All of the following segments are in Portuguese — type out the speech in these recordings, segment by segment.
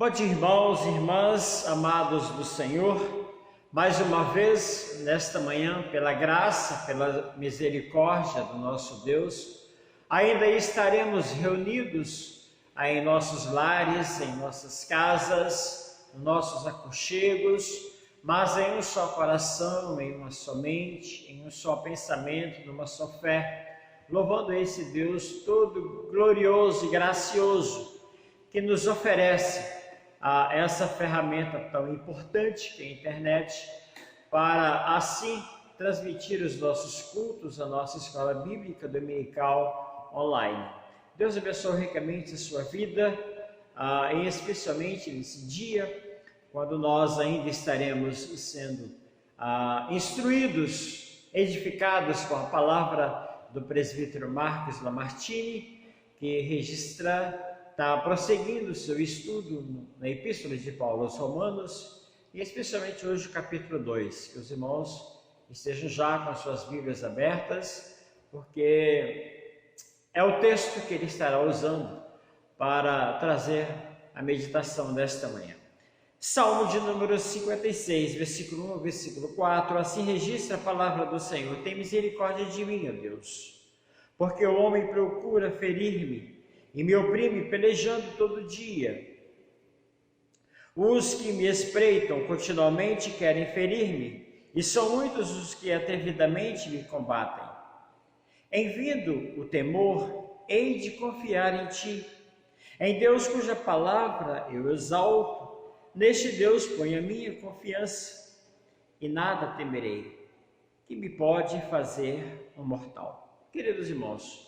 Bom dia, irmãos e irmãs, amados do Senhor. Mais uma vez, nesta manhã, pela graça, pela misericórdia do nosso Deus, ainda estaremos reunidos em nossos lares, em nossas casas, em nossos aconchegos, mas em um só coração, em uma só mente, em um só pensamento, numa só fé, louvando esse Deus todo glorioso e gracioso que nos oferece essa ferramenta tão importante que é a internet, para assim transmitir os nossos cultos, a nossa escola bíblica dominical online. Deus abençoe ricamente a sua vida, e especialmente nesse dia, quando nós ainda estaremos sendo instruídos, edificados com a palavra do presbítero Marcos Lamartine, que está prosseguindo o seu estudo na Epístola de Paulo aos Romanos, e especialmente hoje o capítulo 2, que os irmãos estejam já com as suas Bíblias abertas, porque é o texto que ele estará usando para trazer a meditação desta manhã. Salmo de número 56, versículo 1 ao versículo 4, assim registra a palavra do Senhor: tem misericórdia de mim, ó Deus, porque o homem procura ferir-me, e me oprime pelejando todo dia. Os que me espreitam continuamente querem ferir-me, e são muitos os que atrevidamente me combatem. Em vindo o temor, hei de confiar em ti, em Deus cuja palavra eu exalto. Neste Deus ponho a minha confiança, e nada temerei, que me pode fazer um mortal. Queridos irmãos,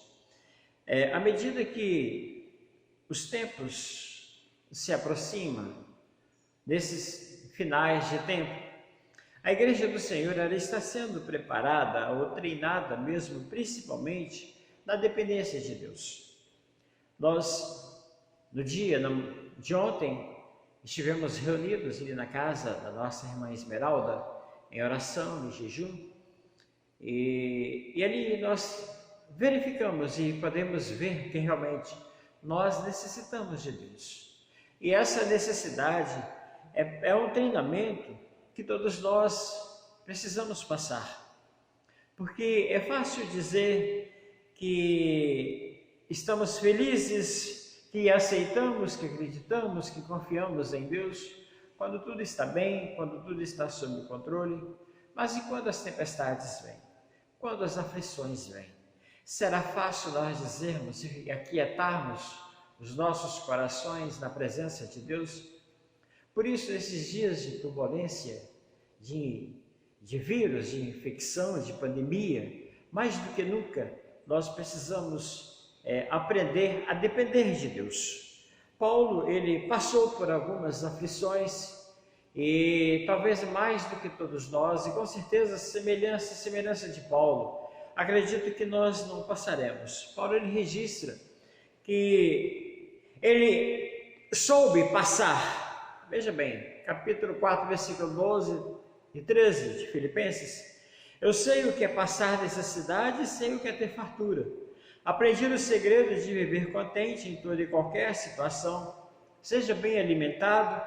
à medida que os tempos se aproximam, nesses finais de tempo, a Igreja do Senhor ela está sendo preparada ou treinada mesmo, principalmente na dependência de Deus. Nós, no dia de ontem, estivemos reunidos ali na casa da nossa irmã Esmeralda, em oração, em jejum, e ali nós verificamos e podemos ver que realmente nós necessitamos de Deus. E essa necessidade é um treinamento que todos nós precisamos passar. Porque é fácil dizer que estamos felizes, que aceitamos, que acreditamos, que confiamos em Deus, quando tudo está bem, quando tudo está sob controle. Mas e quando as tempestades vêm? Quando as aflições vêm? Será fácil nós dizermos e aquietarmos os nossos corações na presença de Deus? Por isso, nesses dias de turbulência, de vírus, de infecção, de pandemia, mais do que nunca, nós precisamos aprender a depender de Deus. Paulo, ele passou por algumas aflições e talvez mais do que todos nós, e com certeza semelhança de Paulo, acredito que nós não passaremos. Paulo, ele registra que ele soube passar. Veja bem, capítulo 4, versículo 12 e 13 de Filipenses. Eu sei o que é passar necessidade e sei o que é ter fartura. Aprendi o segredo de viver contente em toda e qualquer situação, seja bem alimentado,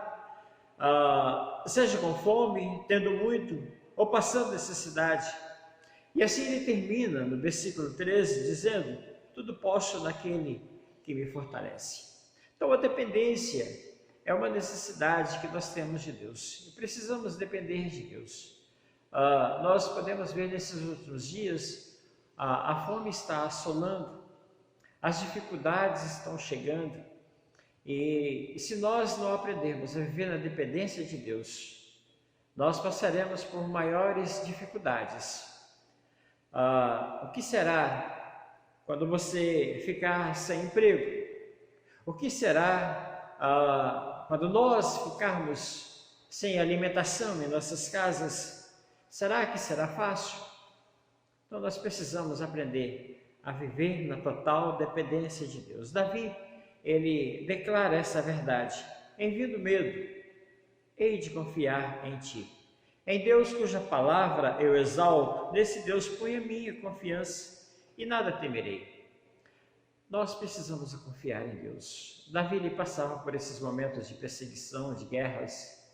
seja com fome, tendo muito ou passando necessidade. E assim ele termina no versículo 13 dizendo: tudo posso naquele que me fortalece. Então a dependência é uma necessidade que nós temos de Deus e precisamos depender de Deus. Nós podemos ver nesses últimos dias a fome está assolando, as dificuldades estão chegando, e se nós não aprendermos a viver na dependência de Deus, nós passaremos por maiores dificuldades. O que será quando você ficar sem emprego? O que será quando nós ficarmos sem alimentação em nossas casas? Será que será fácil? Então nós precisamos aprender a viver na total dependência de Deus. Davi, ele declara essa verdade: enviando medo, hei de confiar em ti. Em Deus cuja palavra eu exalto, nesse Deus ponho a minha confiança e nada temerei. Nós precisamos confiar em Deus. Davi, ele passava por esses momentos de perseguição, de guerras,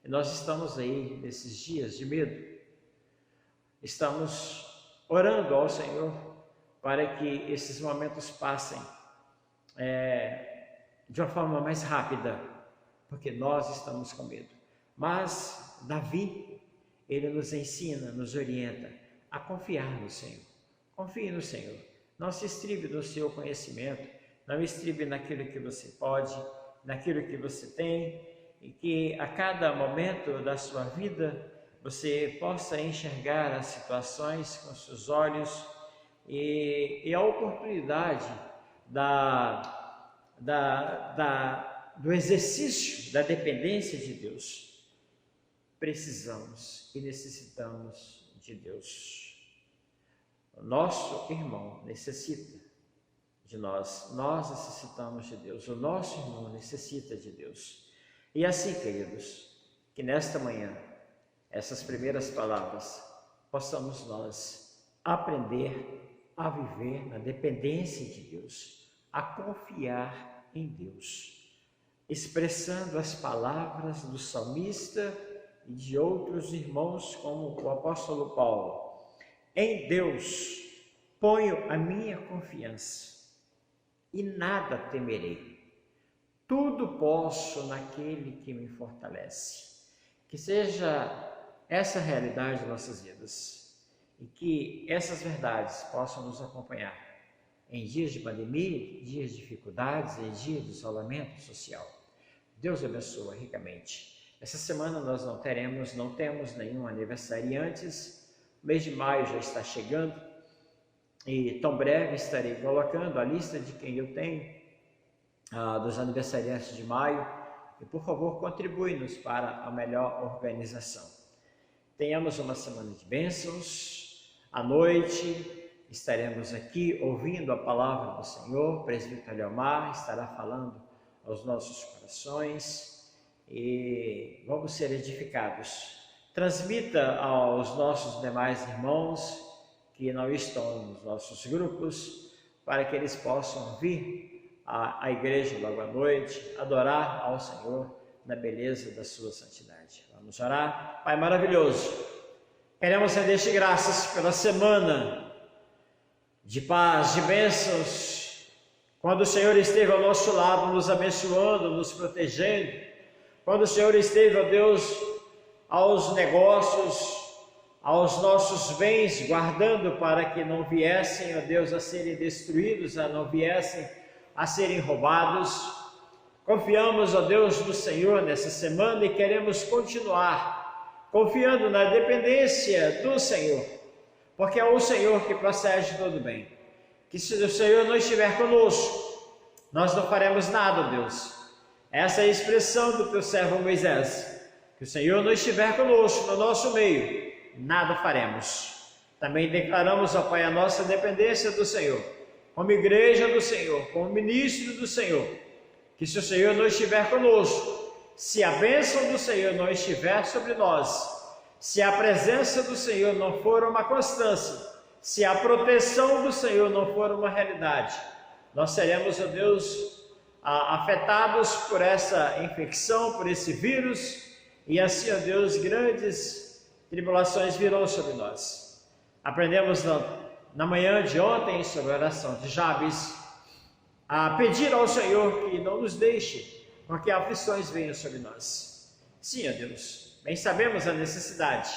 e nós estamos aí nesses dias de medo. Estamos orando ao Senhor para que esses momentos passem de uma forma mais rápida, porque nós estamos com medo. Mas Davi, ele nos ensina, nos orienta a confiar no Senhor. Confie no Senhor. Não se estribe no seu conhecimento, não estribe naquilo que você pode, naquilo que você tem, e que a cada momento da sua vida você possa enxergar as situações com seus olhos e a oportunidade do exercício da dependência de Deus. Precisamos e necessitamos de Deus. O nosso irmão necessita de nós necessitamos de Deus, o nosso irmão necessita de Deus. E assim, queridos, que nesta manhã, essas primeiras palavras, possamos nós aprender a viver na dependência de Deus, a confiar em Deus, expressando as palavras do salmista e de outros irmãos, como o apóstolo Paulo: em Deus ponho a minha confiança e nada temerei. Tudo posso naquele que me fortalece. Que seja essa a realidade de nossas vidas e que essas verdades possam nos acompanhar em dias de pandemia, dias de dificuldades, em dias de isolamento social. Deus abençoe ricamente. Essa semana nós não temos nenhum aniversariantes. O mês de maio já está chegando e tão breve estarei colocando a lista de quem eu tenho dos aniversariantes de maio. E por favor, contribui-nos para a melhor organização. Tenhamos uma semana de bênçãos. À noite estaremos aqui ouvindo a palavra do Senhor. O presbítero Leomar estará falando aos nossos corações. e vamos ser edificados. Transmita aos nossos demais irmãos que não estão nos nossos grupos, para que eles possam vir à igreja logo à noite, adorar ao Senhor na beleza da sua santidade. Vamos orar. Pai maravilhoso, queremos render-te graças pela semana de paz, de bênçãos, quando o Senhor esteve ao nosso lado, nos abençoando, nos protegendo, quando o Senhor esteve, ó Deus, aos negócios, aos nossos bens, guardando para que não viessem, ó Deus, a serem destruídos, a não viessem a serem roubados. Confiamos, ó Deus, no Senhor nessa semana e queremos continuar confiando na dependência do Senhor, porque é o Senhor que procede todo bem. Que se o Senhor não estiver conosco, nós não faremos nada, ó Deus. Essa é a expressão do teu servo Moisés. Que o Senhor não estiver conosco, no nosso meio, nada faremos. Também declaramos, ó Pai, a nossa dependência do Senhor, como igreja do Senhor, como ministro do Senhor. Que se o Senhor não estiver conosco, se a bênção do Senhor não estiver sobre nós, se a presença do Senhor não for uma constância, se a proteção do Senhor não for uma realidade, nós seremos, ó Deus, afetados por essa infecção, por esse vírus, e assim, ó Deus, grandes tribulações virão sobre nós. Aprendemos na manhã de ontem sobre a oração de Jabes, a pedir ao Senhor que não nos deixe, porque aflições venham sobre nós. Sim, ó Deus, bem sabemos a necessidade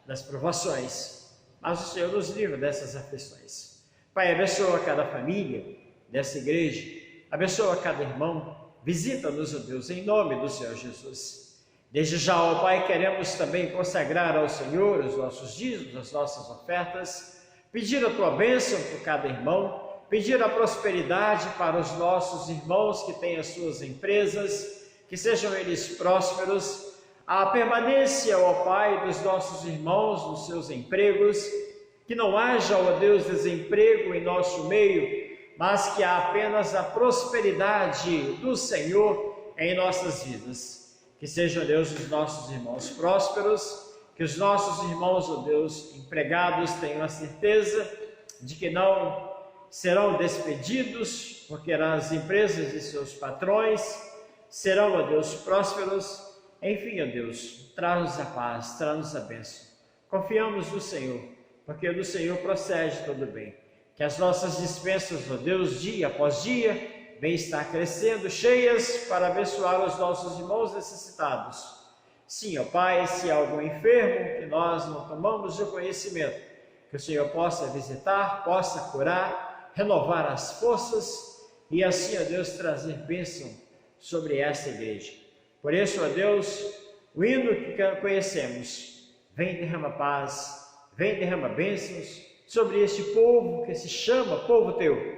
das provações, mas o Senhor nos livra dessas aflições. Pai, abençoa cada família dessa igreja, abençoa cada irmão, visita-nos, ó Deus, em nome do Senhor Jesus. Desde já, ó Pai, queremos também consagrar ao Senhor os nossos dízimos, as nossas ofertas, pedir a Tua bênção por cada irmão, pedir a prosperidade para os nossos irmãos que têm as suas empresas, que sejam eles prósperos, a permanência, ó Pai, dos nossos irmãos nos seus empregos, que não haja, ó Deus, desemprego em nosso meio, mas que há apenas a prosperidade do Senhor em nossas vidas. Que sejam, Deus, os nossos irmãos prósperos, que os nossos irmãos, ó Deus, empregados tenham a certeza de que não serão despedidos, porque as empresas de seus patrões serão, ó Deus, prósperos. Enfim, ó Deus, traz-nos a paz, traz-nos a bênção. Confiamos no Senhor, porque do Senhor procede todo bem. Que as nossas dispensas, ó Deus, dia após dia, bem estar crescendo, cheias para abençoar os nossos irmãos necessitados. Sim, ó Pai, se há algum enfermo que nós não tomamos o conhecimento, que o Senhor possa visitar, possa curar, renovar as forças e assim, ó Deus, trazer bênção sobre esta igreja. Por isso, ó Deus, o hino que conhecemos, vem derrama paz, vem derrama bênçãos sobre este povo que se chama povo teu.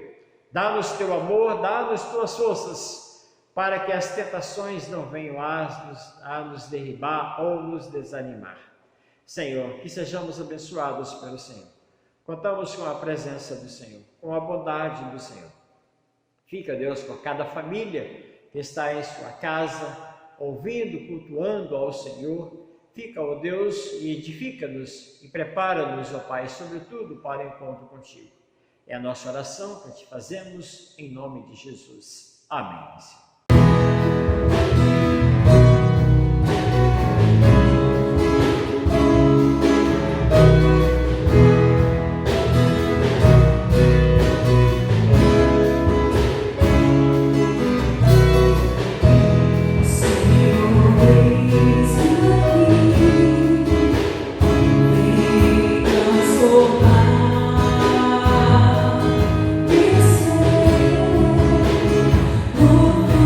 Dá-nos teu amor, dá-nos tuas forças, para que as tentações não venham a nos derribar ou nos desanimar. Senhor, que sejamos abençoados pelo Senhor. Contamos com a presença do Senhor, com a bondade do Senhor. Fica, Deus, com cada família que está em sua casa, ouvindo, cultuando ao Senhor. Fica, ó Deus, e edifica-nos e prepara-nos, ó Pai, sobretudo para o encontro contigo. É a nossa oração que te fazemos em nome de Jesus. Amém. Oh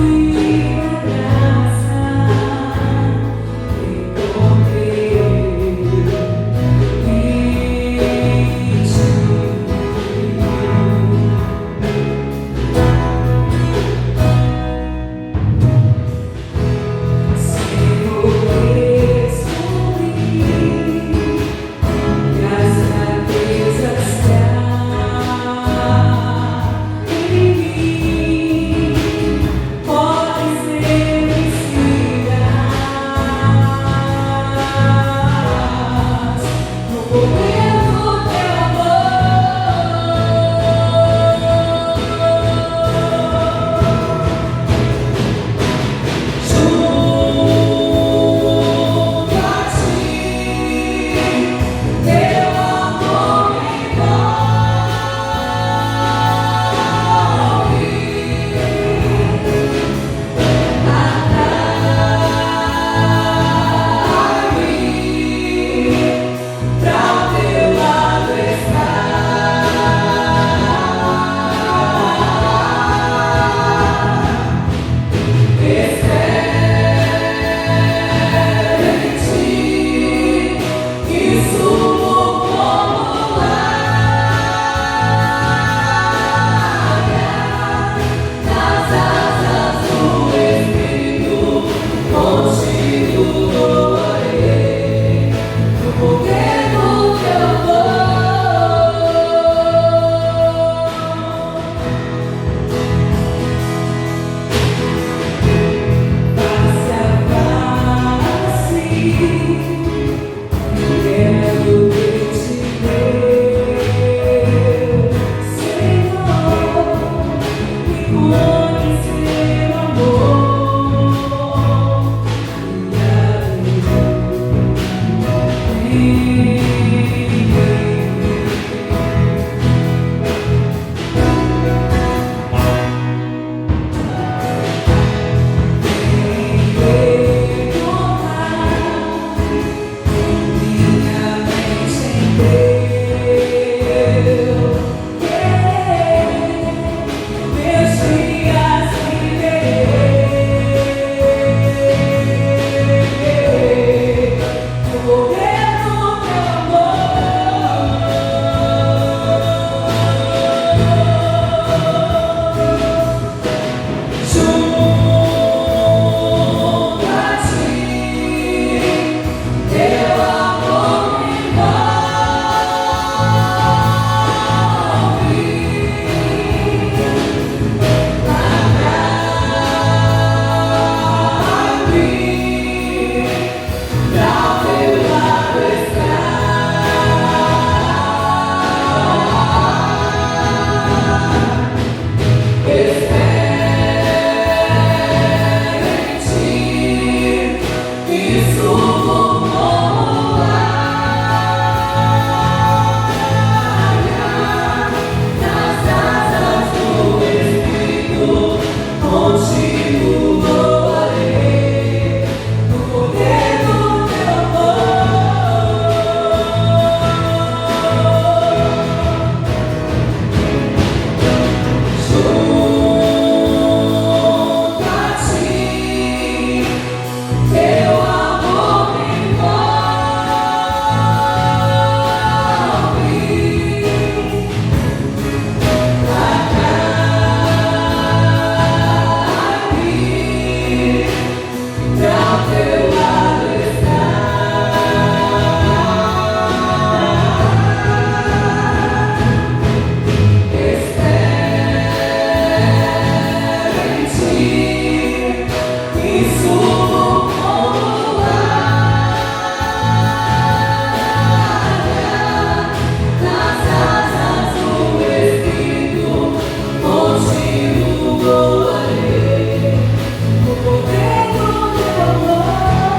O poder do teu amor.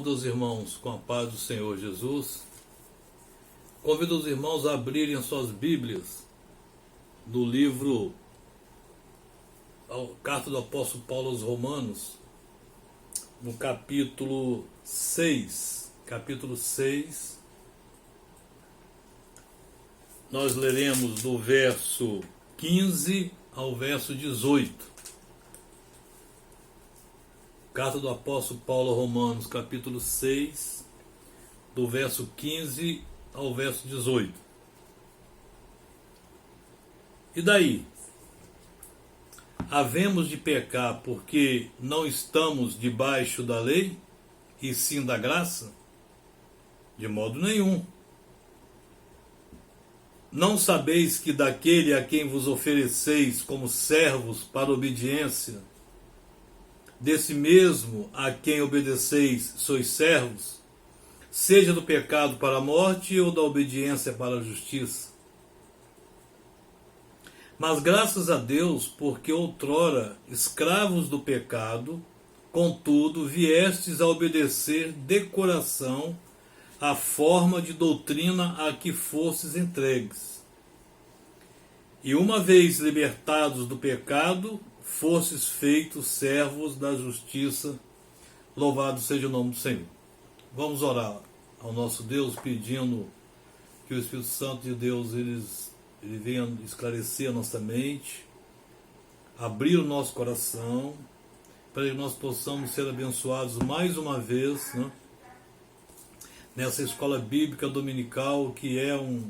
Saúdo os irmãos com a paz do Senhor Jesus. Convido os irmãos a abrirem suas Bíblias do livro Carta do Apóstolo Paulo aos Romanos, no capítulo 6. Capítulo 6, nós leremos do verso 15 ao verso 18. Carta do Apóstolo Paulo aos Romanos, capítulo 6, do verso 15 ao verso 18. E daí? Havemos de pecar porque não estamos debaixo da lei, e sim da graça? De modo nenhum. Não sabeis que daquele a quem vos ofereceis como servos para obediência, desse mesmo a quem obedeceis sois servos, seja do pecado para a morte ou da obediência para a justiça? Mas graças a Deus, porque outrora escravos do pecado, contudo viestes a obedecer de coração a forma de doutrina a que fostes entregues. E uma vez libertados do pecado, fostes feitos servos da justiça. Louvado seja o nome do Senhor. Vamos orar ao nosso Deus, pedindo que o Espírito Santo de Deus ele venha esclarecer a nossa mente, abrir o nosso coração, para que nós possamos ser abençoados mais uma vez, né, nessa escola bíblica dominical, que é um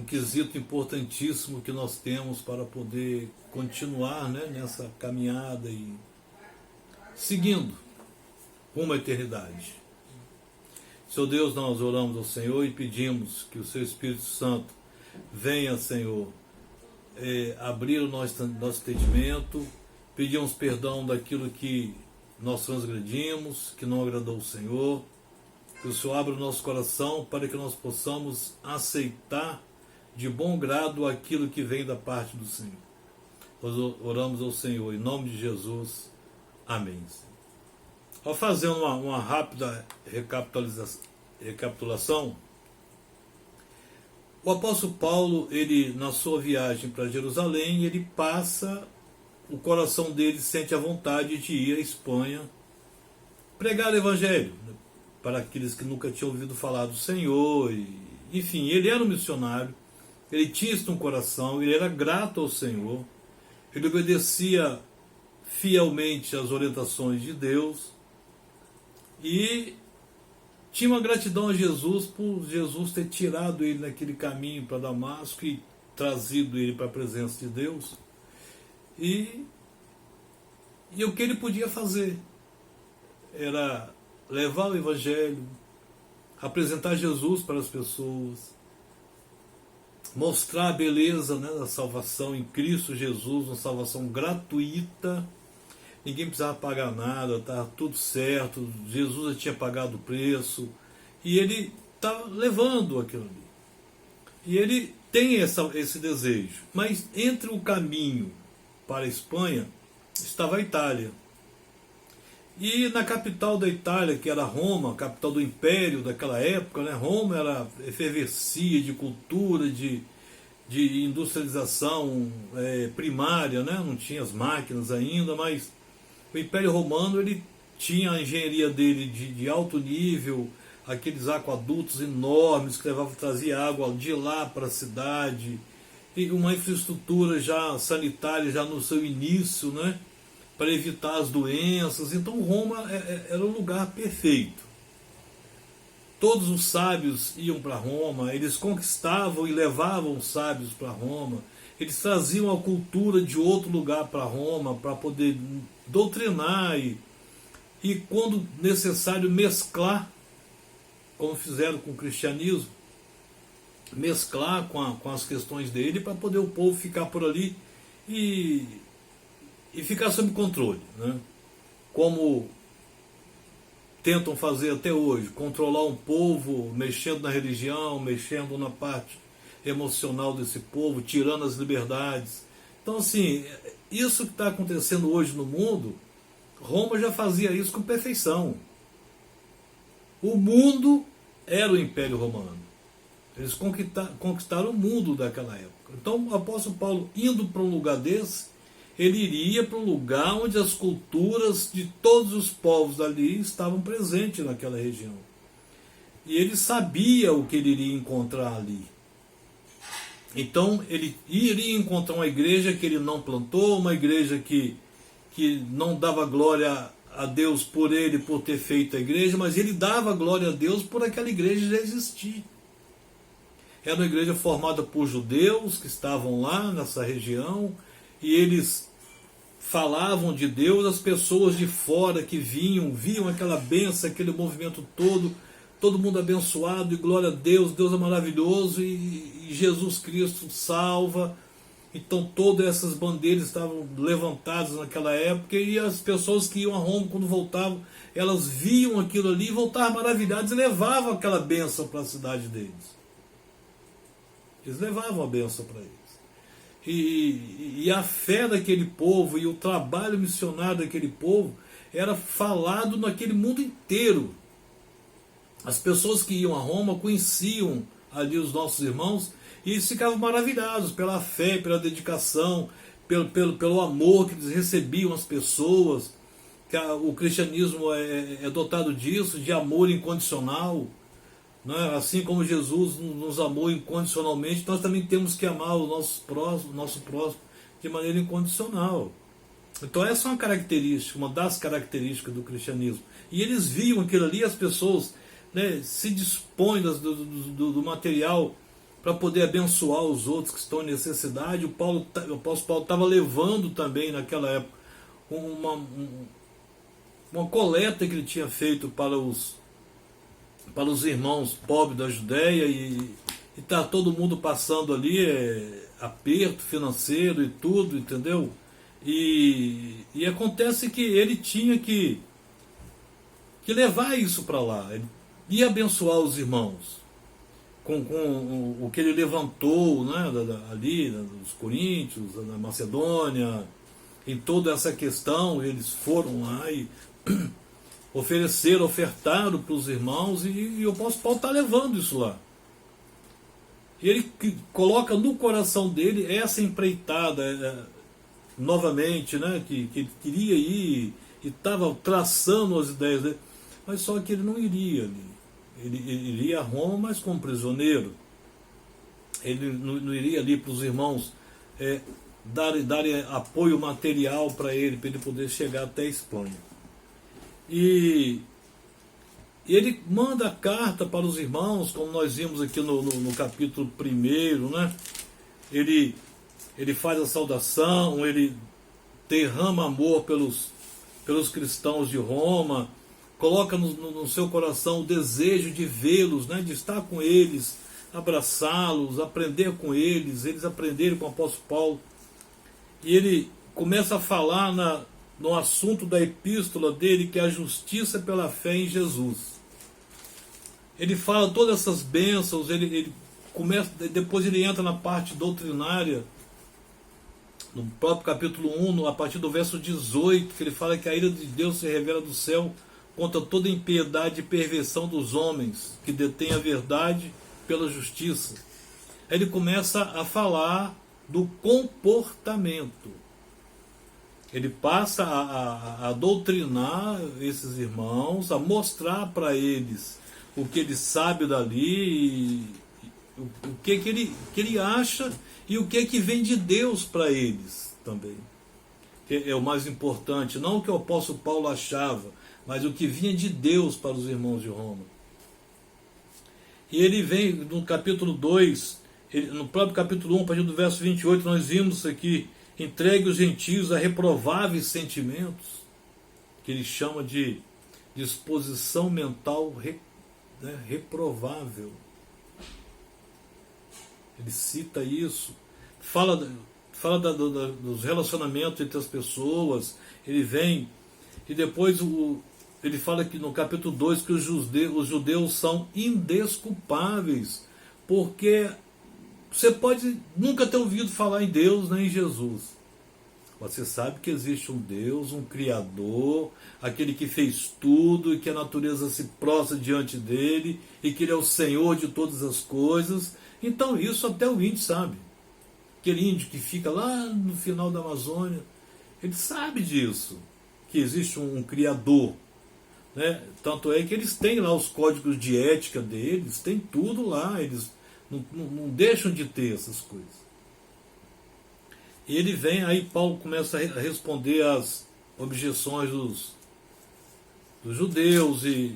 quesito importantíssimo que nós temos para poder continuar, né, nessa caminhada e seguindo uma eternidade. Senhor Deus, nós oramos ao Senhor e pedimos que o Seu Espírito Santo venha, Senhor, abrir o nosso entendimento. Pedimos perdão daquilo que nós transgredimos, que não agradou o Senhor. Que o Senhor abra o nosso coração para que nós possamos aceitar de bom grado aquilo que vem da parte do Senhor. Nós oramos ao Senhor em nome de Jesus. Amém. Ao fazer uma rápida recapitulação, o apóstolo Paulo, ele na sua viagem para Jerusalém, ele passa, o coração dele sente a vontade de ir à Espanha pregar o evangelho, né, para aqueles que nunca tinham ouvido falar do Senhor. Enfim, ele era um missionário, ele tinha isso no coração, ele era grato ao Senhor, ele obedecia fielmente às orientações de Deus e tinha uma gratidão a Jesus por Jesus ter tirado ele naquele caminho para Damasco e trazido ele para a presença de Deus. E o que ele podia fazer era levar o Evangelho, apresentar Jesus para as pessoas, mostrar a beleza, né, da salvação em Cristo Jesus, uma salvação gratuita. Ninguém precisava pagar nada, estava tudo certo, Jesus já tinha pagado o preço, e ele está levando aquilo ali. E ele tem esse desejo. Mas entre o caminho para a Espanha estava a Itália. E na capital da Itália, que era Roma, capital do império daquela época, né, Roma era efervescia de cultura, de industrialização primária, né, não tinha as máquinas ainda, mas o Império Romano ele tinha a engenharia dele de alto nível, aqueles aquedutos enormes que traziam água de lá para a cidade, e uma infraestrutura já sanitária já no seu início, né, para evitar as doenças. Então Roma era o lugar perfeito. Todos os sábios iam para Roma, eles conquistavam e levavam os sábios para Roma, eles traziam a cultura de outro lugar para Roma para poder doutrinar e quando necessário mesclar, como fizeram com o cristianismo, mesclar com as questões dele para poder o povo ficar por ali e ficar sob controle, né? Como tentam fazer até hoje, controlar um povo, mexendo na religião, mexendo na parte emocional desse povo, tirando as liberdades. Então, assim, isso que está acontecendo hoje no mundo Roma já fazia isso com perfeição. O mundo era o Império Romano. Eles conquistaram o mundo daquela época. Então o apóstolo Paulo, indo para um lugar desse, ele iria para um lugar onde as culturas de todos os povos ali estavam presentes naquela região. E ele sabia o que ele iria encontrar ali. Então ele iria encontrar uma igreja que ele não plantou, uma igreja que não dava glória a Deus por ele, por ter feito a igreja, mas ele dava glória a Deus por aquela igreja já existir. Era uma igreja formada por judeus que estavam lá nessa região, e eles falavam de Deus, as pessoas de fora que viam aquela bênção, aquele movimento todo mundo abençoado, e glória a Deus, Deus é maravilhoso, e Jesus Cristo salva. Então todas essas bandeiras estavam levantadas naquela época, e as pessoas que iam a Roma, quando voltavam, elas viam aquilo ali e voltavam maravilhadas e levavam aquela bênção para a cidade deles. Eles levavam a bênção para eles. E a fé daquele povo e o trabalho missionário daquele povo era falado naquele mundo inteiro. As pessoas que iam a Roma conheciam ali os nossos irmãos e eles ficavam maravilhados pela fé, pela dedicação, pelo amor que eles recebiam as pessoas. Que o cristianismo é dotado disso, de amor incondicional. Né? Assim como Jesus nos amou incondicionalmente, nós também temos que amar o nosso próximo de maneira incondicional. Então essa é uma característica, uma das características do cristianismo. E eles viam aquilo ali, as pessoas, né, se dispõem do material para poder abençoar os outros que estão em necessidade. O apóstolo Paulo estava levando também naquela época uma coleta que ele tinha feito para os irmãos pobres da Judéia, e está todo mundo passando ali aperto financeiro e tudo, entendeu? E acontece que ele tinha que levar isso para lá, ele ia abençoar os irmãos com o que ele levantou, né, ali, dos coríntios, da Macedônia, em toda essa questão. Eles foram lá e ofertaram para os irmãos, e o apóstolo Paulo está levando isso lá. E ele coloca no coração dele essa empreitada novamente, né, que ele queria ir e estava traçando as ideias dele, mas só que ele não iria ali. Ele iria a Roma, mas como prisioneiro. Ele não iria ali para os irmãos darem apoio material para ele poder chegar até a Espanha. E ele manda a carta para os irmãos, como nós vimos aqui no capítulo 1, né? Ele faz a saudação, ele derrama amor pelos cristãos de Roma, coloca no seu coração o desejo de vê-los, né? De estar com eles, abraçá-los, aprender com eles aprenderem com o apóstolo Paulo. E ele começa a falar no assunto da epístola dele, que é a justiça pela fé em Jesus. Ele fala todas essas bênçãos, ele começa, depois ele entra na parte doutrinária, no próprio capítulo 1, a partir do verso 18, que ele fala que a ira de Deus se revela do céu contra toda impiedade e perversão dos homens que detêm a verdade pela justiça. Aí ele começa a falar do comportamento. Ele passa a doutrinar esses irmãos, a mostrar para eles o que ele sabe dali, o que ele acha e o que vem de Deus para eles também. É o mais importante, não o que o apóstolo Paulo achava, mas o que vinha de Deus para os irmãos de Roma. E ele vem no capítulo 2, no próprio capítulo 1, a partir do verso 28, nós vimos aqui: entregue os gentios a reprováveis sentimentos, que ele chama de disposição mental reprovável. Ele cita isso, fala dos relacionamentos entre as pessoas. Ele vem e depois ele fala que no capítulo 2 que os judeus são indesculpáveis, porque você pode nunca ter ouvido falar em Deus nem em Jesus, Você sabe que existe um Deus, um Criador, aquele que fez tudo e que a natureza se prostra diante dele e que ele é o Senhor de todas as coisas. Então isso até o índio sabe. Aquele índio que fica lá no final da Amazônia, ele sabe disso, que existe um Criador. Né? Tanto é que eles têm lá os códigos de ética deles, tem tudo lá, eles não deixam de ter essas coisas. E ele vem, aí Paulo começa a responder às objeções dos judeus, e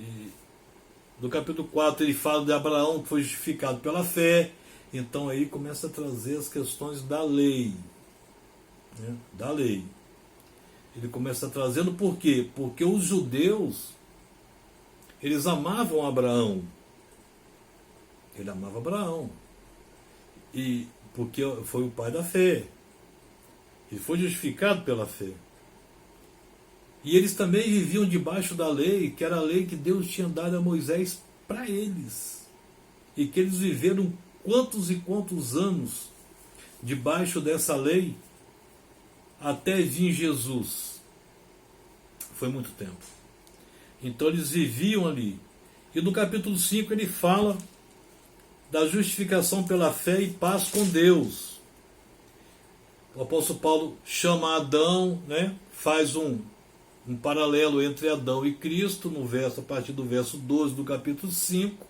no capítulo 4 ele fala de Abraão que foi justificado pela fé. Então aí começa a trazer as questões da lei, né? Da lei. Ele começa trazendo por quê? Porque os judeus, eles amavam Abraão. Ele amava Abraão. E porque foi o pai da fé. Ele foi justificado pela fé. E eles também viviam debaixo da lei, que era a lei que Deus tinha dado a Moisés para eles. E que eles viveram quantos e quantos anos debaixo dessa lei até vir Jesus. Foi muito tempo. Então eles viviam ali. E no capítulo 5 ele fala da justificação pela fé e paz com Deus. O apóstolo Paulo chama Adão, né? Faz um paralelo entre Adão e Cristo, no verso, a partir do verso 12 do capítulo 5.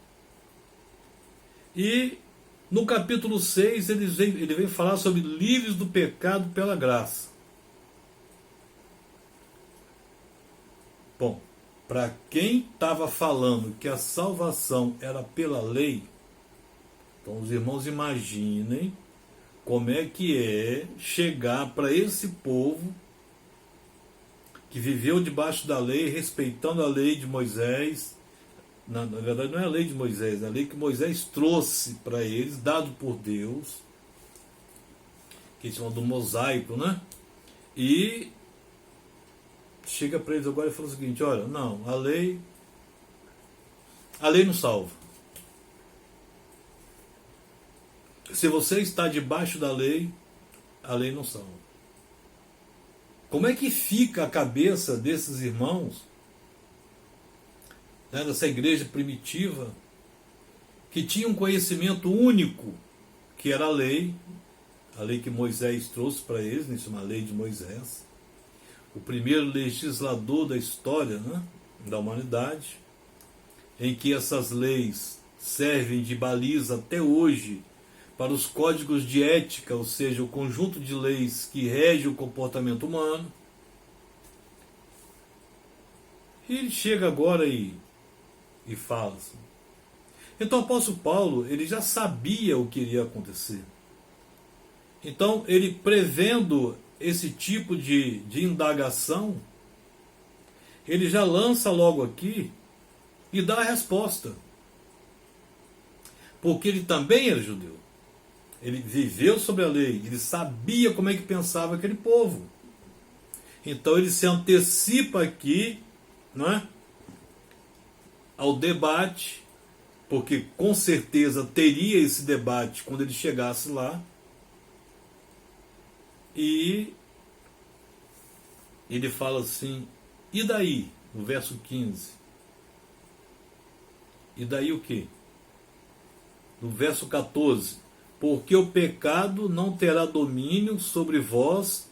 E no capítulo 6 ele vem falar sobre livres do pecado pela graça. Bom, para quem estava falando que a salvação era pela lei, então os irmãos imaginem como é que é chegar para esse povo que viveu debaixo da lei, respeitando a lei de Moisés. Na verdade não é a lei de Moisés, é a lei que Moisés trouxe para eles, dado por Deus, que eles chamam do mosaico, né? E chega para eles agora e fala o seguinte: olha, não, a lei não salva. Se você está debaixo da lei, a lei não salva. Como é que fica a cabeça desses irmãos, né, dessa igreja primitiva, que tinha um conhecimento único, que era a lei que Moisés trouxe para eles, isso é uma lei de Moisés, o primeiro legislador da história, né, da humanidade, em que essas leis servem de baliza até hoje para os códigos de ética, ou seja, o conjunto de leis que rege o comportamento humano. E ele chega agora e fala assim. Então o apóstolo Paulo, ele já sabia o que iria acontecer. Então ele, prevendo esse tipo de indagação, ele já lança logo aqui e dá a resposta. Porque ele também era judeu. Ele viveu sobre a lei, ele sabia como é que pensava aquele povo. Então ele se antecipa aqui, não é, ao debate, porque com certeza teria esse debate quando ele chegasse lá. E ele fala assim: e daí? No verso 15. E daí o quê? No verso 14. Porque o pecado não terá domínio sobre vós,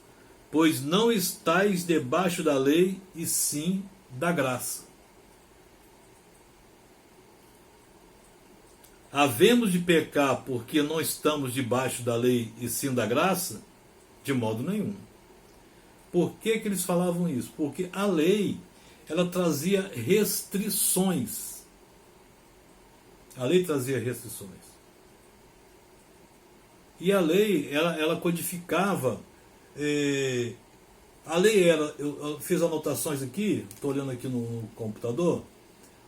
pois não estáis debaixo da lei, e sim da graça. Havemos de pecar porque não estamos debaixo da lei e sim da graça? De modo nenhum. Por que eles falavam isso? Porque a lei, ela trazia restrições. A lei trazia restrições. E a lei, ela codificava. A lei era, eu fiz anotações aqui, estou olhando aqui no computador.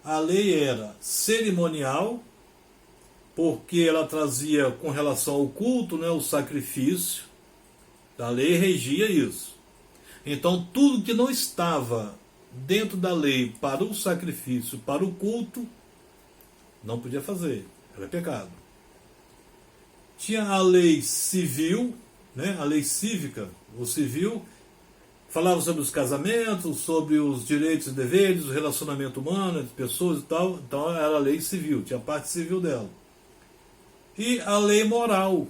A lei era cerimonial, porque ela trazia com relação ao culto, né, o sacrifício. A lei regia isso. Então tudo que não estava dentro da lei para o sacrifício, para o culto, não podia fazer, era pecado. Tinha a lei civil, né, a lei cívica, ou civil, falava sobre os casamentos, sobre os direitos e deveres, o relacionamento humano entre pessoas e tal. Então era a lei civil, tinha a parte civil dela. E a lei moral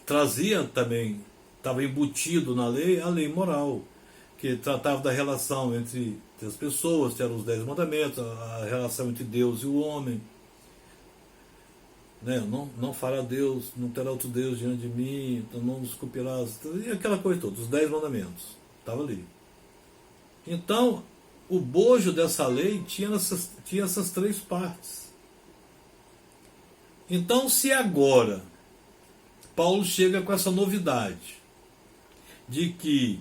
trazia também, estava embutido na lei, a lei moral, que tratava da relação entre as pessoas, que eram os 10 mandamentos, a relação entre Deus e o homem. Né? Não fará Deus, não terá outro Deus diante de mim, não nos esculpirás, e aquela coisa toda, os 10 mandamentos, estava ali. Então, o bojo dessa lei tinha essas 3 partes. Então, se agora Paulo chega com essa novidade de que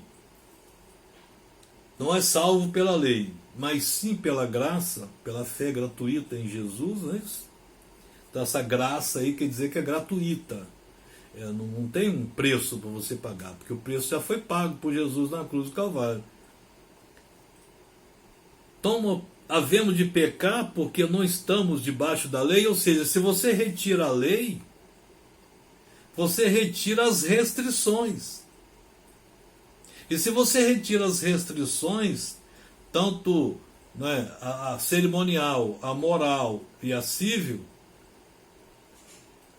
não é salvo pela lei, mas sim pela graça, pela fé gratuita em Jesus, né? Então essa graça aí quer dizer que é gratuita. Não tem um preço para você pagar, porque o preço já foi pago por Jesus na cruz do Calvário. Então, havemos de pecar porque não estamos debaixo da lei, ou seja, se você retira a lei, você retira as restrições. E se você retira as restrições, tanto, né, a cerimonial, a moral e a civil,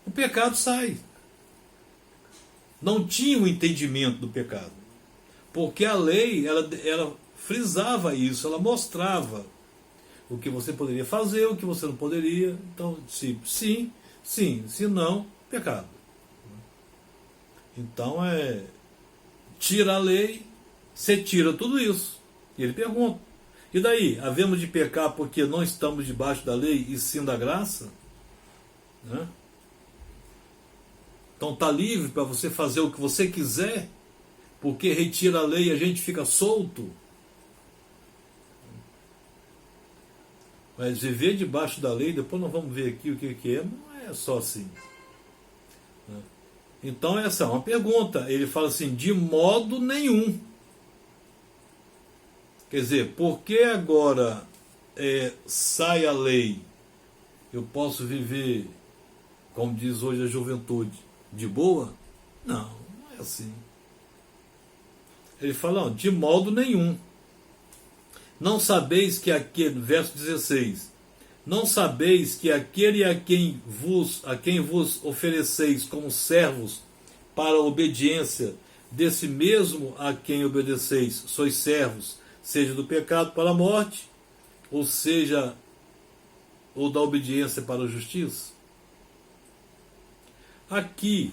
o pecado sai. Não tinha o entendimento do pecado. Porque a lei, ela frisava isso, ela mostrava o que você poderia fazer, o que você não poderia. Então, se sim, sim, se não, pecado. Então, tira a lei, você tira tudo isso. E ele pergunta, e daí? Havemos de pecar porque não estamos debaixo da lei e sim da graça? Né? Então está livre para você fazer o que você quiser, porque retira a lei e a gente fica solto? Mas viver debaixo da lei, depois nós vamos ver aqui o que é, não é só assim. Então essa é uma pergunta. Ele fala assim, de modo nenhum. Quer dizer, por que agora sai a lei? Eu posso viver, como diz hoje a juventude, de boa? Não, não é assim. Ele fala, não, de modo nenhum. Não sabeis que aquele, verso 16, não sabeis que aquele a quem vos ofereceis como servos para a obediência, desse mesmo a quem obedeceis, sois servos, seja do pecado para a morte, ou seja, ou da obediência para a justiça? Aqui,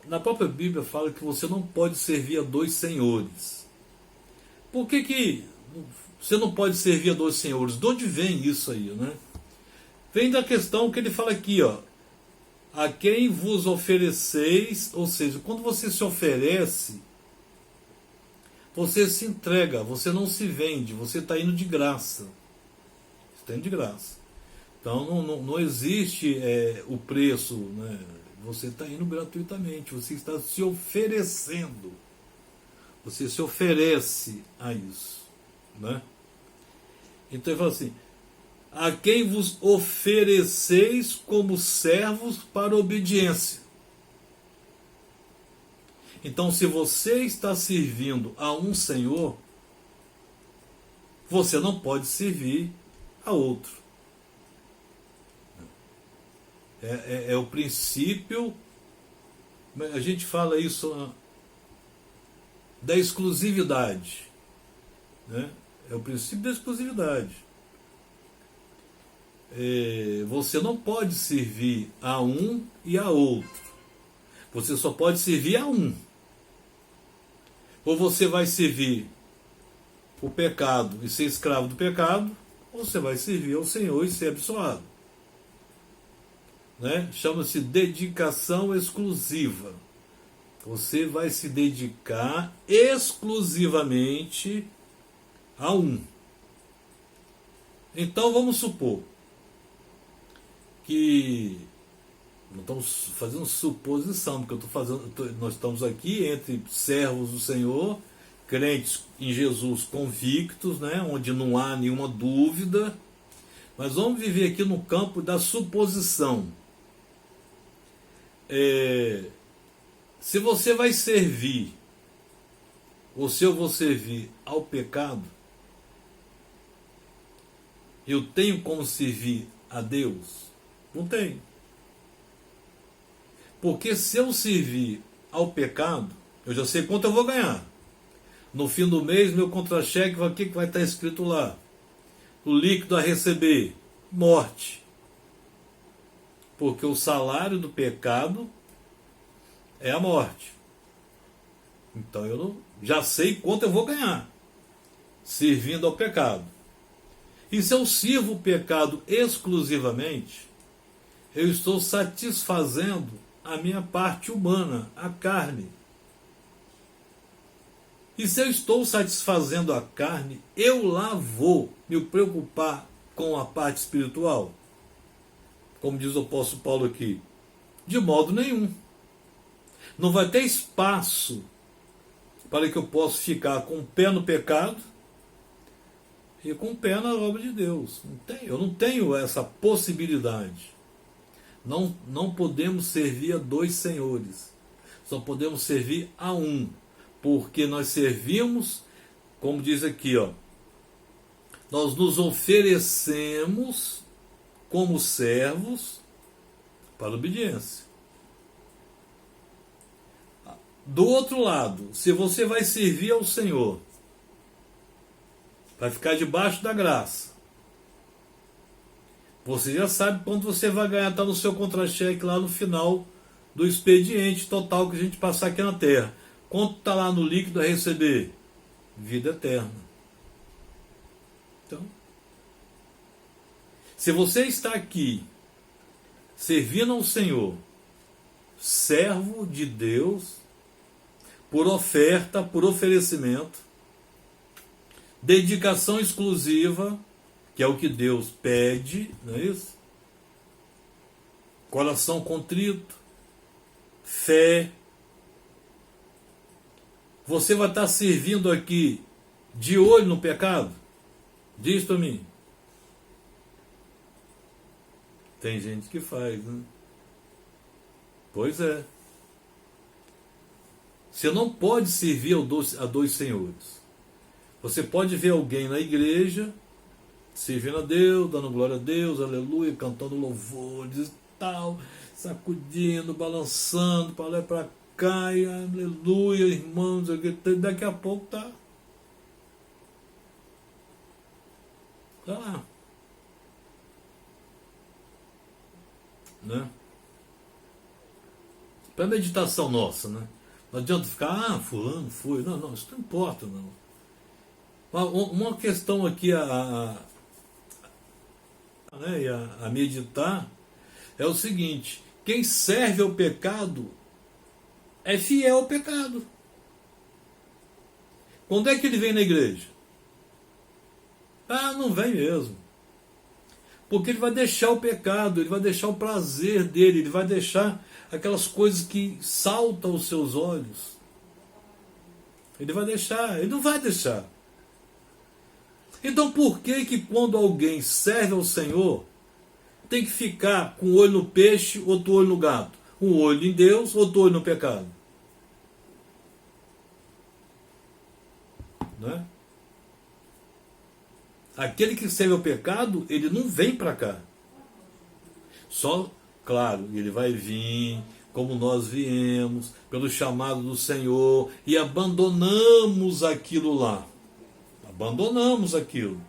na própria Bíblia fala que você não pode servir a 2 senhores. Por que você não pode servir a 2 senhores? De onde vem isso aí, né? Vem da questão que ele fala aqui, ó. A quem vos ofereceis, ou seja, quando você se oferece, você se entrega, você não se vende, você está indo de graça. Você está indo de graça. Então não existe o preço, né? Você está indo gratuitamente, você está se oferecendo. Você se oferece a isso, né? Então ele fala assim, a quem vos ofereceis como servos para a obediência. Então, se você está servindo a um senhor, você não pode servir a outro. É o princípio, a gente fala isso da exclusividade, né? É o princípio da exclusividade. Você não pode servir a um e a outro. Você só pode servir a um. Ou você vai servir o pecado e ser escravo do pecado, ou você vai servir ao Senhor e ser abençoado. Né? Chama-se dedicação exclusiva. Você vai se dedicar exclusivamente a um. Então vamos supor que não estamos fazendo suposição, porque nós estamos aqui entre servos do Senhor, crentes em Jesus convictos, né, onde não há nenhuma dúvida, mas vamos viver aqui no campo da suposição. Se você vai servir, ou se eu vou servir ao pecado, eu tenho como servir a Deus? Não tenho. Porque se eu servir ao pecado, eu já sei quanto eu vou ganhar. No fim do mês, meu contra-cheque, o que vai estar escrito lá? O líquido a receber, morte. Porque o salário do pecado é a morte. Então eu já sei quanto eu vou ganhar servindo ao pecado. E se eu sirvo o pecado exclusivamente, eu estou satisfazendo a minha parte humana, a carne. E se eu estou satisfazendo a carne, eu lá vou me preocupar com a parte espiritual? Como diz o apóstolo Paulo aqui, de modo nenhum. Não vai ter espaço para que eu possa ficar com o pé no pecado e com o pé na obra de Deus. Eu não tenho essa possibilidade. Não podemos servir a dois senhores. Só podemos servir a um. Porque nós servimos, como diz aqui, ó, nós nos oferecemos como servos para a obediência. Do outro lado, se você vai servir ao Senhor, vai ficar debaixo da graça, você já sabe quanto você vai ganhar, está no seu contra-cheque lá no final do expediente total que a gente passar aqui na terra. Quanto está lá no líquido a receber? Vida eterna. Então, se você está aqui servindo ao Senhor, servo de Deus, por oferta, por oferecimento, dedicação exclusiva, que é o que Deus pede, não é isso? Coração contrito, fé. Você vai estar servindo aqui de olho no pecado? Diz para mim. Tem gente que faz, né? Pois é. Você não pode servir a dois senhores. Você pode ver alguém na igreja servindo a Deus, dando glória a Deus, aleluia, cantando louvores e tal, sacudindo, balançando para lá e para cá, e aleluia, irmãos, daqui a pouco tá lá, né? Para meditação nossa, né? Não adianta ficar, fulano foi, não, isso não importa, não. Uma questão aqui a meditar é o seguinte: quem serve ao pecado é fiel ao pecado. Quando é que ele vem na igreja? Não vem mesmo. Porque ele vai deixar o pecado, ele vai deixar o prazer dele, ele vai deixar aquelas coisas que saltam aos seus olhos. Ele vai deixar, ele não vai deixar. Então por que quando alguém serve ao Senhor, tem que ficar com um olho no peixe, outro olho no gato? Um olho em Deus, outro olho no pecado? Não é? Aquele que serve ao pecado, ele não vem para cá. Só, claro, ele vai vir como nós viemos, pelo chamado do Senhor, e abandonamos aquilo lá. Abandonamos aquilo.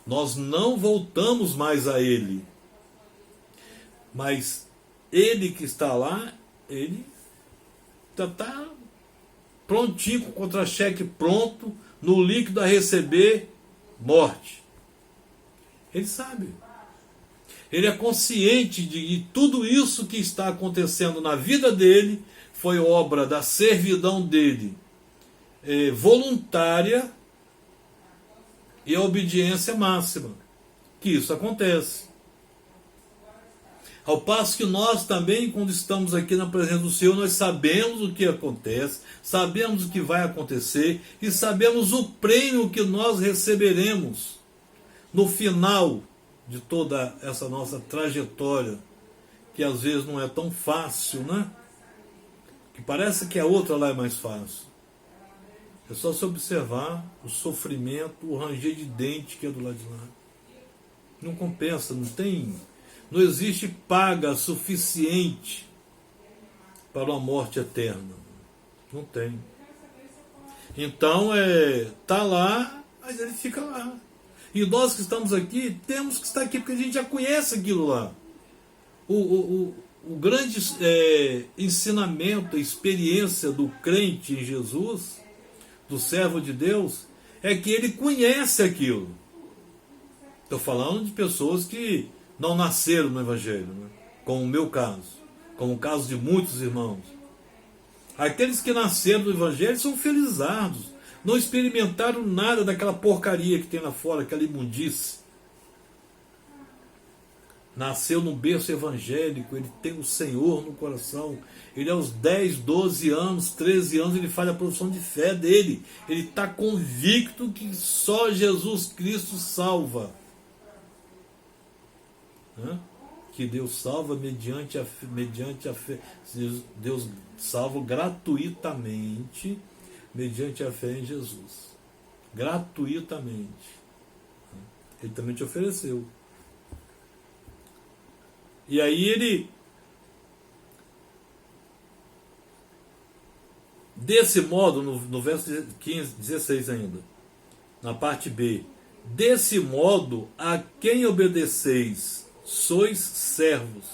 Nós não voltamos mais a Ele. Mas Ele que está lá, Ele já está prontinho, com o contra-cheque pronto, no líquido a receber, morte. Ele sabe. Ele é consciente de que tudo isso que está acontecendo na vida dele foi obra da servidão dele, voluntária, e a obediência máxima. Que isso acontece. Ao passo que nós também, quando estamos aqui na presença do Senhor, nós sabemos o que acontece, sabemos o que vai acontecer e sabemos o prêmio que nós receberemos no final de toda essa nossa trajetória, que às vezes não é tão fácil, né? que parece que a outra lá é mais fácil. É só se observar o sofrimento, o ranger de dente que é do lado de lá. Não compensa, não existe paga suficiente para uma morte eterna. Não tem. Então, tá lá, mas ele fica lá. E nós que estamos aqui, temos que estar aqui porque a gente já conhece aquilo lá. O grande ensinamento, a experiência do crente em Jesus, do servo de Deus, é que ele conhece aquilo. Estou falando de pessoas que não nasceram no Evangelho, né? Como o meu caso, como o caso de muitos irmãos. Aqueles que nasceram no Evangelho são felizardos, não experimentaram nada daquela porcaria que tem lá fora, aquela imundície. Nasceu num berço evangélico, ele tem o Senhor no coração. Ele aos 10, 12 anos, 13 anos, ele faz a profissão de fé dele. Ele está convicto que só Jesus Cristo salva. Que Deus salva mediante a fé. Deus salva gratuitamente mediante a fé em Jesus. Gratuitamente. Ele também te ofereceu. E aí ele, desse modo, no verso 15, 16 ainda, na parte B, desse modo a quem obedeceis sois servos,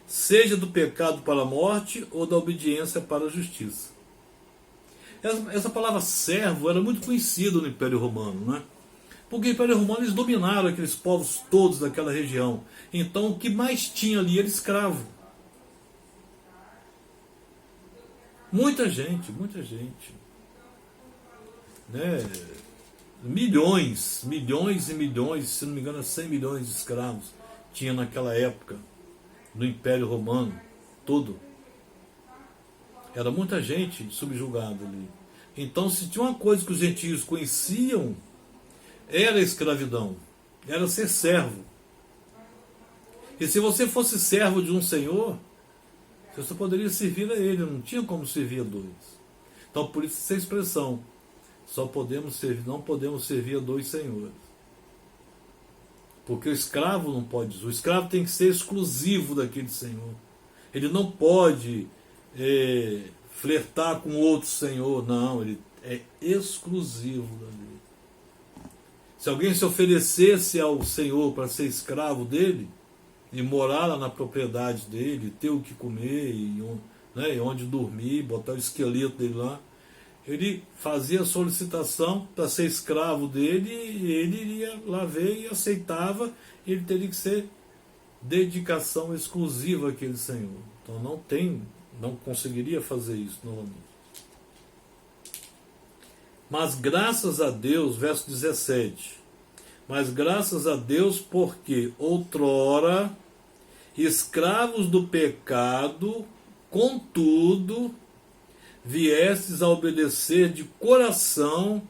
seja do pecado para a morte ou da obediência para a justiça. Essa palavra servo era muito conhecida no Império Romano, né? Porque o Império Romano eles dominaram aqueles povos todos daquela região. Então o que mais tinha ali era escravo. Muita gente. Né? Milhões e milhões, se não me engano 100 milhões de escravos tinha naquela época no Império Romano todo. Era muita gente subjugada ali. Então se tinha uma coisa que os gentios conheciam, era a escravidão, era ser servo. E se você fosse servo de um senhor, você só poderia servir a ele, não tinha como servir a dois. Então por isso essa expressão, não podemos servir a dois senhores. Porque o escravo não pode, o escravo tem que ser exclusivo daquele senhor. Ele não pode flertar com outro senhor, não, ele é exclusivo dali. Se alguém se oferecesse ao Senhor para ser escravo dele, e morar lá na propriedade dele, ter o que comer, e onde dormir, botar o esqueleto dele lá, ele fazia a solicitação para ser escravo dele, e ele ia lá ver e aceitava, ele teria que ser dedicação exclusiva àquele Senhor. Então não conseguiria fazer isso novamente. Mas graças a Deus, verso 17, mas graças a Deus porque outrora, escravos do pecado, contudo, viestes a obedecer de coração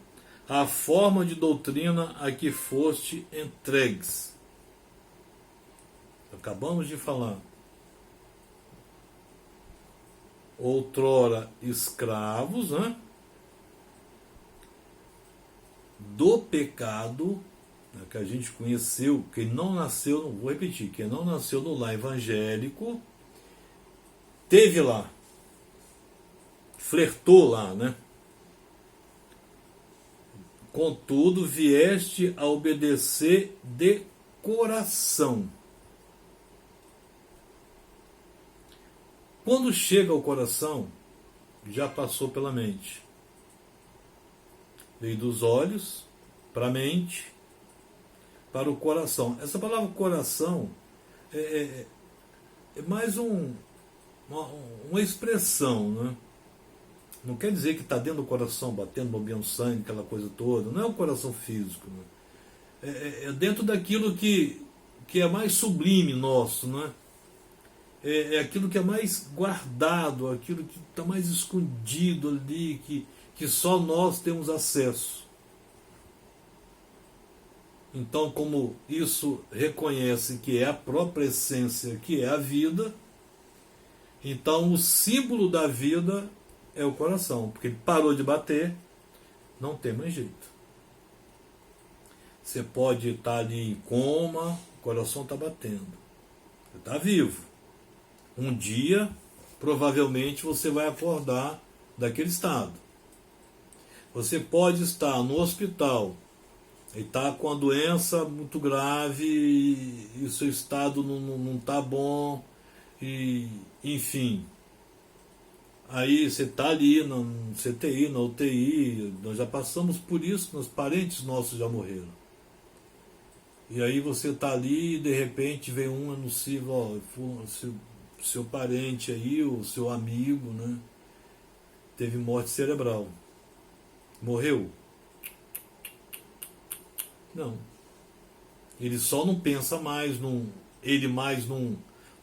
à forma de doutrina a que foste entregues. Acabamos de falar. Outrora escravos, né? Do pecado, que a gente conheceu, quem não nasceu, vou repetir, quem não nasceu no lar evangélico, teve lá, flertou lá, né? Contudo, vieste a obedecer de coração. Quando chega ao coração, já passou pela mente. Veio dos olhos para a mente, para o coração. Essa palavra coração é mais uma expressão, né? Não quer dizer que está dentro do coração, batendo, bombeando sangue, aquela coisa toda. Não é o coração físico. Né? É dentro daquilo que é mais sublime nosso, né? É aquilo que é mais guardado, aquilo que está mais escondido ali, que só nós temos acesso. Então, como isso reconhece que é a própria essência, que é a vida, Então, o símbolo da vida é o coração, porque ele parou de bater, não tem mais jeito. Você pode estar ali em coma, o coração está batendo. Você está vivo. Um dia, provavelmente, você vai acordar daquele estado. Você pode estar no hospital e está com a doença muito grave e o seu estado não está bom, e, enfim. Aí você está ali no CTI, na UTI, nós já passamos por isso, nos parentes nossos já morreram. E aí você está ali e de repente vem um anúncio, ó, seu parente aí, o seu amigo, né, teve morte cerebral. Morreu? Não. Ele só não pensa mais, não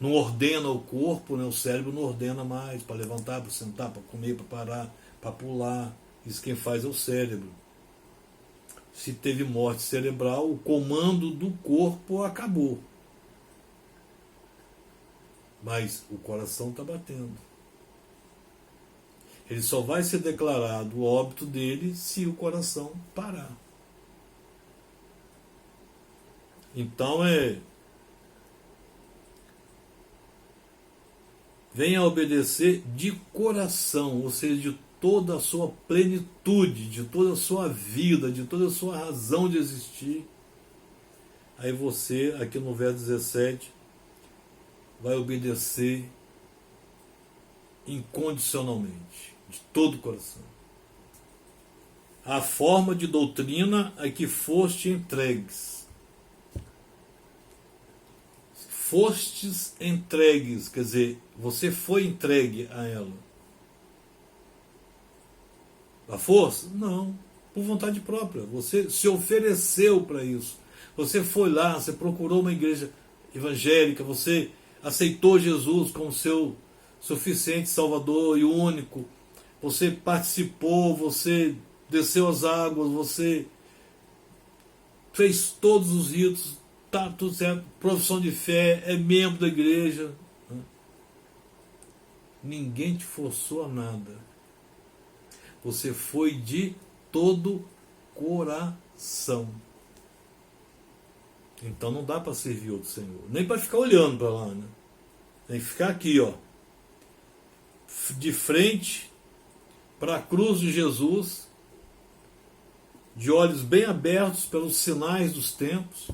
ordena o corpo, né, o cérebro não ordena mais para levantar, para sentar, para comer, para parar, para pular. Isso quem faz é o cérebro. Se teve morte cerebral, o comando do corpo acabou. Mas o coração está batendo. Ele só vai ser declarado o óbito dele se o coração parar. Então venha obedecer de coração, ou seja, de toda a sua plenitude, de toda a sua vida, de toda a sua razão de existir. Aí você, aqui no verso 17, vai obedecer incondicionalmente, de todo o coração. A forma de doutrina a que foste entregues. Fostes entregues, quer dizer, você foi entregue a ela. A força? Não. Por vontade própria. Você se ofereceu para isso. Você foi lá, você procurou uma igreja evangélica, você aceitou Jesus como seu suficiente Salvador e único. Você participou, você desceu as águas, você fez todos os ritos, tá tudo certo, profissão de fé, é membro da igreja. Ninguém te forçou a nada. Você foi de todo coração. Então não dá para servir outro Senhor. Nem para ficar olhando para lá, né? Tem que ficar aqui, ó, de frente para a cruz de Jesus, de olhos bem abertos pelos sinais dos tempos.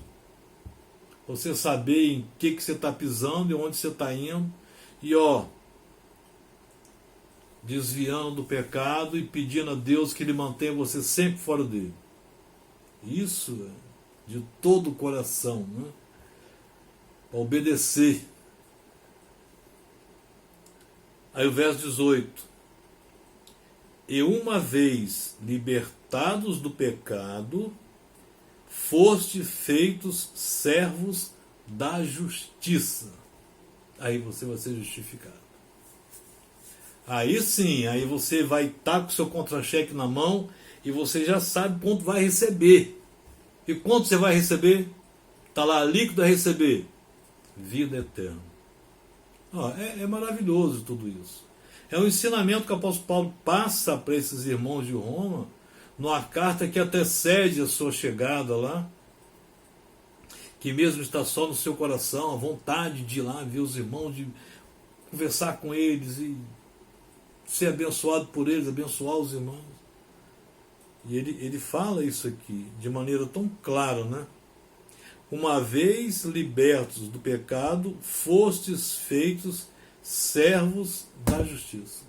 Você saber em que você está pisando e onde você está indo. E ó, desviando do pecado e pedindo a Deus que Ele mantenha você sempre fora dele. Isso é de todo o coração, né? Para obedecer. Aí o verso 18. E uma vez libertados do pecado, foste feitos servos da justiça. Aí você vai ser justificado. Aí sim, aí você vai estar com o seu contra-cheque na mão e você já sabe quanto vai receber. E quanto você vai receber? Está lá líquido a receber. Vida eterna. É maravilhoso tudo isso. É um ensinamento que o apóstolo Paulo passa para esses irmãos de Roma, numa carta que antecede a sua chegada lá, que mesmo está só no seu coração, a vontade de ir lá ver os irmãos, de conversar com eles e ser abençoado por eles, abençoar os irmãos. E ele fala isso aqui de maneira tão clara, né? Uma vez libertos do pecado, fostes feitos servos da justiça.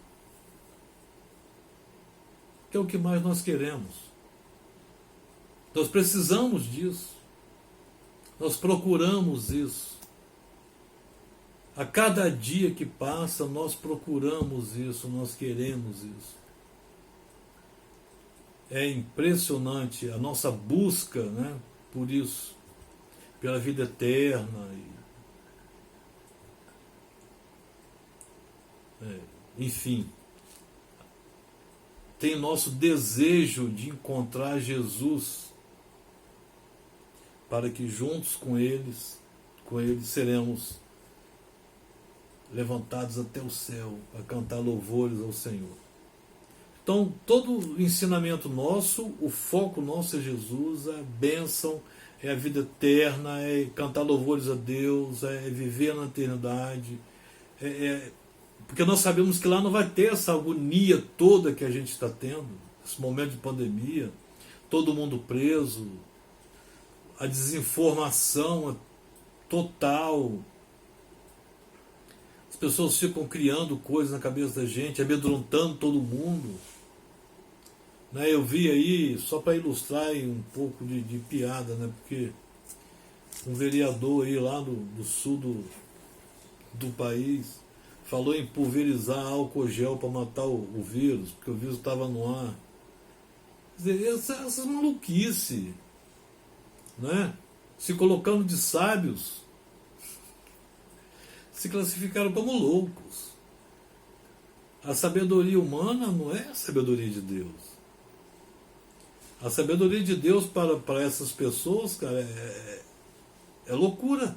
Que é o que mais nós queremos. Nós precisamos disso. Nós procuramos isso. A cada dia que passa, nós procuramos isso, nós queremos isso. É impressionante a nossa busca, né, por isso, pela vida eterna. Enfim, tem nosso desejo de encontrar Jesus, para que juntos com ele seremos levantados até o céu, a cantar louvores ao Senhor. Então, todo ensinamento nosso, o foco nosso é Jesus, é a bênção, é a vida eterna, é cantar louvores a Deus, é viver na eternidade, porque nós sabemos que lá não vai ter essa agonia toda que a gente está tendo, esse momento de pandemia, todo mundo preso, a desinformação total, as pessoas ficam criando coisas na cabeça da gente, amedrontando todo mundo. Eu vi aí, só para ilustrar aí um pouco de piada, porque um vereador aí lá do sul do país falou em pulverizar álcool gel para matar o vírus, porque o vírus estava no ar. Quer dizer, essas maluquices, se colocando de sábios, se classificaram como loucos. A sabedoria humana não é a sabedoria de Deus. A sabedoria de Deus para essas pessoas, cara, é loucura.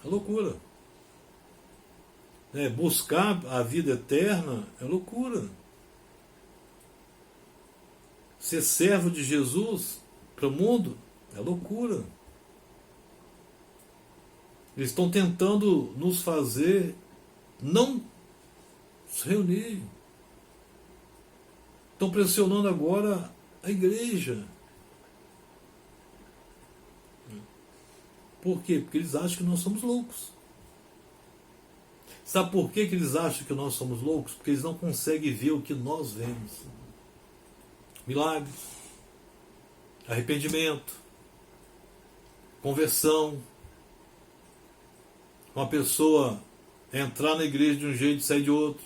É loucura. Buscar a vida eterna é loucura. Ser servo de Jesus para o mundo é loucura. Eles estão tentando nos fazer não se reunir. Estão pressionando agora a igreja. Por quê? Porque eles acham que nós somos loucos. Sabe por que eles acham que nós somos loucos? Porque eles não conseguem ver o que nós vemos. Milagres, arrependimento, conversão. Uma pessoa entrar na igreja de um jeito e sair de outro.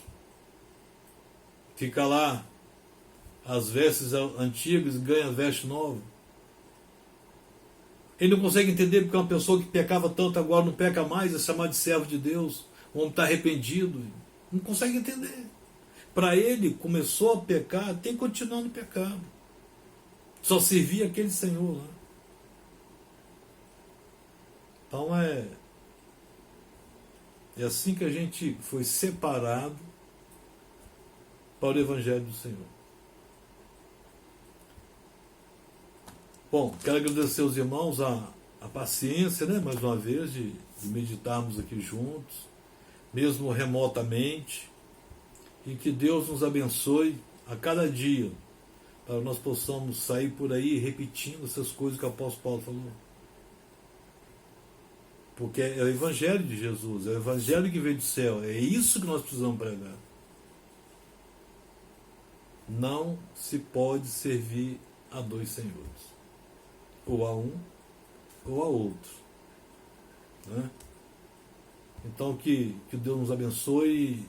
Fica lá as vestes antigas e ganha veste nova. Ele não consegue entender porque uma pessoa que pecava tanto agora não peca mais, é chamado de servo de Deus. O homem está arrependido. Não consegue entender. Para ele, começou a pecar, tem que continuar no pecado. Só servia aquele Senhor lá. Então é assim que a gente foi separado para o Evangelho do Senhor. Bom, quero agradecer aos irmãos a paciência, mais uma vez, de meditarmos aqui juntos, mesmo remotamente, e que Deus nos abençoe a cada dia, para que nós possamos sair por aí repetindo essas coisas que o apóstolo Paulo falou. Porque é o Evangelho de Jesus, é o Evangelho que veio do céu, é isso que nós precisamos pregar. Não se pode servir a dois senhores. Ou a um, ou a outro. Então que Deus nos abençoe e,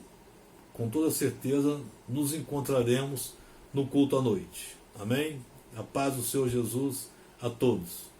com toda certeza, nos encontraremos no culto à noite. Amém? A paz do Senhor Jesus a todos.